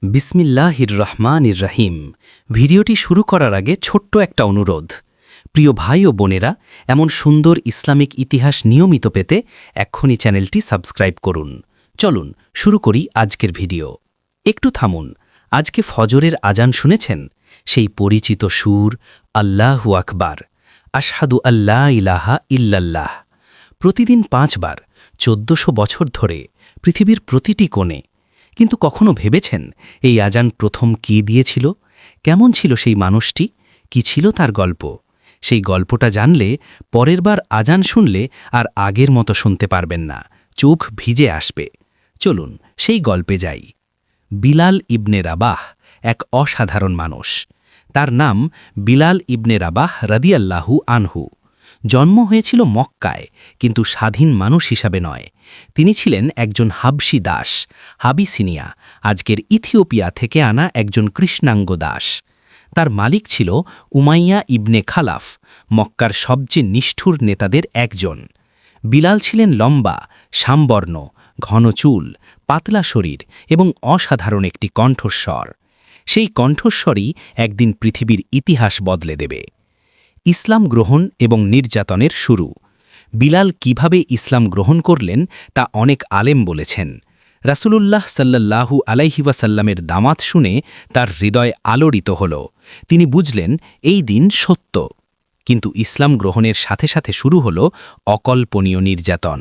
বিসমিল্লাহির রহমানির রহিম। ভিডিওটি শুরু করার আগে ছোট্ট একটা অনুরোধ। প্রিয় ভাই ও বোনেরা, এমন সুন্দর ইসলামিক ইতিহাস নিয়মিত পেতে এক্ষুনি চ্যানেলটি সাবস্ক্রাইব করুন। চলুন শুরু করি আজকের ভিডিও। একটু থামুন। আজকে ফজরের আজান শুনেছেন? সেই পরিচিত সুর, আল্লাহু আকবার, আশহাদু আল্লা ইলাহা ইল্লাল্লাহ। প্রতিদিন 5 বার, 1400 বছর ধরে পৃথিবীর প্রতিটি কোণে। কিন্তু কখনো ভেবেছেন এই আজান প্রথম কে দিয়েছিল? কেমন ছিল সেই মানুষটি? কি ছিল তার গল্প? সেই গল্পটা জানলে পরের বার আজান শুনলে আর আগের মতো শুনতে পারবেন না, চোখ ভিজে আসবে। চলুন সেই গল্পে যাই। বিলাল ইবনে রাবাহ এক অসাধারণ মানুষ। তার নাম বিলাল ইবনে রাবাহ রাদিয়াল্লাহু আনহু। জন্ম হয়েছিল মক্কায়, কিন্তু স্বাধীন মানুষ হিসাবে নয়। তিনি ছিলেন একজন হাবশি দাস, হাবিসিনিয়া, আজকের ইথিওপিয়া থেকে আনা একজন কৃষ্ণাঙ্গ দাস। তার মালিক ছিল উমাইয়া ইবনে খালাফ, মক্কার সবচেয়ে নিষ্ঠুর নেতাদের একজন। বিলাল ছিলেন লম্বা, শ্যামবর্ণ, ঘন চুল, পাতলা শরীর এবং অসাধারণ একটি কণ্ঠস্বর। সেই কণ্ঠস্বরই একদিন পৃথিবীর ইতিহাস বদলে দেবে। ইসলাম গ্রহণ এবং নির্যাতনের শুরু। বিলাল কিভাবে ইসলাম গ্রহণ করলেন তা অনেক আলেম বলেছেন। রাসূলুল্লাহ সাল্লাল্লাহু আলাইহি ওয়াসাল্লামের দামাত শুনে তার হৃদয় আলোড়িত হল। তিনি বুঝলেন এই দিন সত্য। কিন্তু ইসলাম গ্রহণের সাথে সাথে শুরু হল অকল্পনীয় নির্যাতন।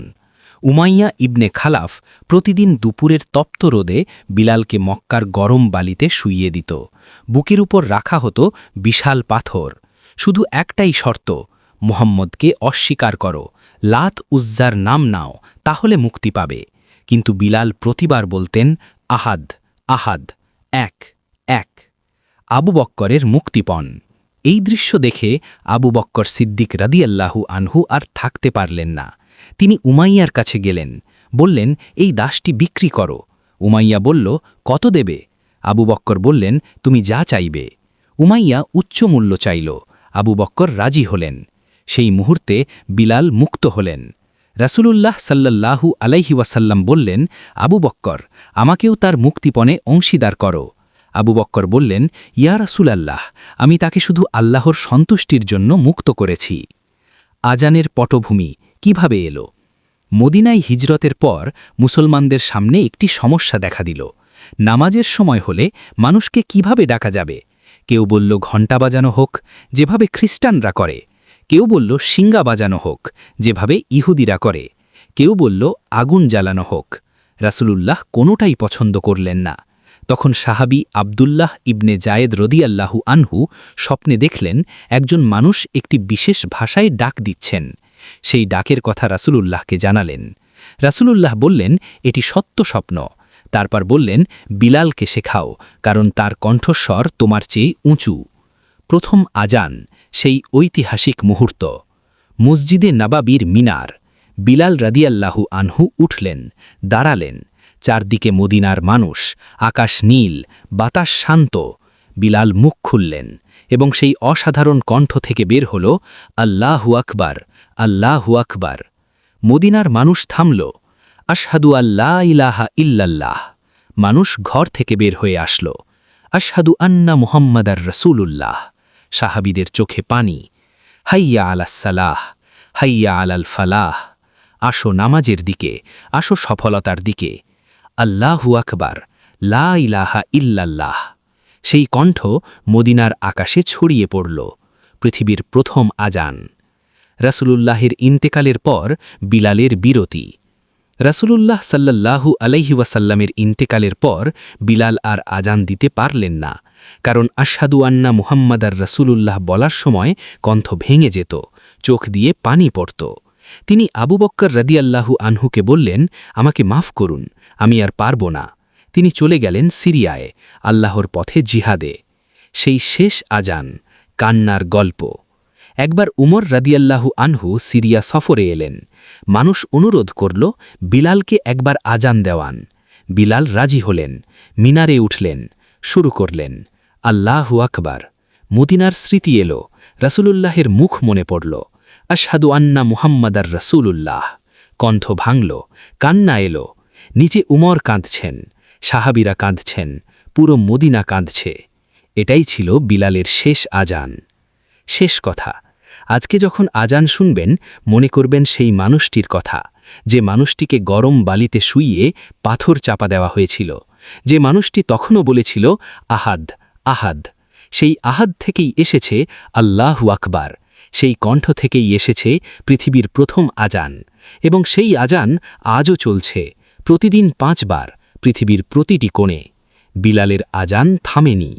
উমাইয়া ইবনে খালাফ প্রতিদিন দুপুরের তপ্ত রোদে বিলালকে মক্কার গরম বালিতে শুইয়ে দিত। বুকের উপর রাখা হতো বিশাল পাথর। শুধু একটাই শর্ত, মুহাম্মদকে অস্বীকার করো, লাত উজ্জার নাম নাও, তাহলে মুক্তি পাবে। কিন্তু বিলাল প্রতিবার বলতেন, আহাদ, আহাদ, এক, এক। আবু বক্করের মুক্তিপণ। এই দৃশ্য দেখে আবু বক্কর সিদ্দিক রাদিয়াল্লাহু আনহু আর থাকতে পারলেন না। তিনি উমাইয়ার কাছে গেলেন, বললেন, এই দাসটি বিক্রি করো। উমাইয়া বলল, কত দেবে? আবু বক্কর বললেন, তুমি যা চাইবে। উমাইয়া উচ্চ মূল্য চাইল। আবু বক্কর রাজি হলেন। সেই মুহূর্তে বিলাল মুক্ত হলেন। রাসূলুল্লাহ সাল্লাল্লাহু আলাইহি ওয়াসাল্লাম বললেন, আবু বক্কর, আমাকেও তার মুক্তিপণে অংশীদার করো। আবু বক্কর বললেন, ইয়া রাসূলাল্লাহ, আমি তাকে শুধু আল্লাহর সন্তুষ্টির জন্য মুক্ত করেছি। আজানের পটভূমি কিভাবে এলো? মদিনায় হিজরতের পর মুসলমানদের সামনে একটি সমস্যা দেখা দিল। নামাজের সময় হলে মানুষকে কিভাবে ডাকা যাবে? কেউ বলল ঘণ্টা বাজানো হোক, যেভাবে খ্রিস্টানরা করে। কেউ বলল শিঙ্গা বাজানো হোক, যেভাবে ইহুদিরা করে। কেউ বলল আগুন জ্বালানো হোক। রাসূলুল্লাহ কোনোটাই পছন্দ করলেন না। তখন সাহাবী আবদুল্লাহ ইবনে জায়েদ রদিয়াল্লাহু আনহু স্বপ্নে দেখলেন একজন মানুষ একটি বিশেষ ভাষায় ডাক দিচ্ছেন। সেই ডাকের কথা রাসূলুল্লাহকে জানালেন। রাসূলুল্লাহ বললেন, এটি সত্য স্বপ্ন। তারপর বললেন, বিলালকে শেখাও, কারণ তার কণ্ঠস্বর তোমার চেয়ে উঁচু। প্রথম আজান, সেই ঐতিহাসিক মুহূর্ত। মসজিদে নাবাবির মিনার। বিলাল রাদিয়াল্লাহু আনহু উঠলেন, দাঁড়ালেন। চারদিকে মদিনার মানুষ, আকাশ নীল, বাতাস শান্ত। বিলাল মুখ খুললেন এবং সেই অসাধারণ কণ্ঠ থেকে বের হল, আল্লাহু আকবার, আল্লাহু আকবার। মদিনার মানুষ থামল। আশহাদু আল্লা ইলাহা ইল্লাল্লাহ। মানুষ ঘর থেকে বের হয়ে আসল। আশহাদু আন্না মুহাম্মাদার রাসূলুল্লাহ। সাহাবীদের চোখে পানি। হাইয়া আলাস সালাহ, হাইয়া আলাল ফালাহ। আসো নামাজের দিকে, আসো সফলতার দিকে। আল্লাহু আকবার, লা ইলাহা ইল্লাল্লাহ। সেই কণ্ঠ মদিনার আকাশে ছড়িয়ে পড়ল। পৃথিবীর প্রথম আজান। রাসূলুল্লাহের ইন্তেকালের পর বিলালের বিরতি। রাসূলুল্লাহ সাল্লাল্লাহু আলাইহি ওয়াসাল্লামের ইন্তেকালের পর বিলাল আর আজান দিতে পারলেন না, কারণ আশহাদু আন্না মুহাম্মাদার রাসূলুল্লাহ বলার সময় কণ্ঠ ভেঙে যেত, চোখ দিয়ে পানি পড়ত। তিনি আবু বক্কর রাদিয়াল্লাহু আনহুকে বললেন, আমাকে মাফ করুন, আমি আর পারব না। তিনি চলে গেলেন সিরিয়ায়, আল্লাহর পথে জিহাদে। সেই শেষ আজান, কান্নার গল্প। একবার উমর রাদিয়াল্লাহু আনহু সিরিয়া সফরে এলেন। মানুষ অনুরোধ করল, বিলালকে একবার আজান দেওয়ান। বিলাল রাজি হলেন, মিনারে উঠলেন, শুরু করলেন, আল্লাহু আকবার। মদিনার স্মৃতি এলো, রাসূলুল্লাহের মুখ মনে পড়ল, আশহাদু আন্না মুহাম্মাদার রাসূলুল্লাহ। কণ্ঠ ভাঙল, কান্না এলো। নিচে উমর কাঁদছেন, সাহাবীরা কাঁদছেন, পুরো মদিনা কাঁদছে। এটাই ছিল বিলালের শেষ আজান। শেষ কথা, আজকে যখন আজান শুনবেন মনে করবেন সেই মানুষটির কথা, যে মানুষটিকে গরম বালিতে শুইয়ে পাথর চাপা দেওয়া হয়েছিল, যে মানুষটি তখনও বলেছিল আহাদ আহাদ। সেই আহাদ থেকেই এসেছে আল্লাহু আকবার, সেই কণ্ঠ থেকেই এসেছে পৃথিবীর প্রথম আজান, এবং সেই আজান আজও চলছে প্রতিদিন 5 বার পৃথিবীর প্রতিটি কোণে। বিলালের আজান থামেনি।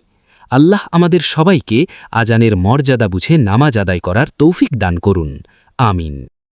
আল্লাহ আমাদের সবাইকে আজানের মর্যাদা বুঝে নামাজ আদায় করার তৌফিক দান করুন। আমিন।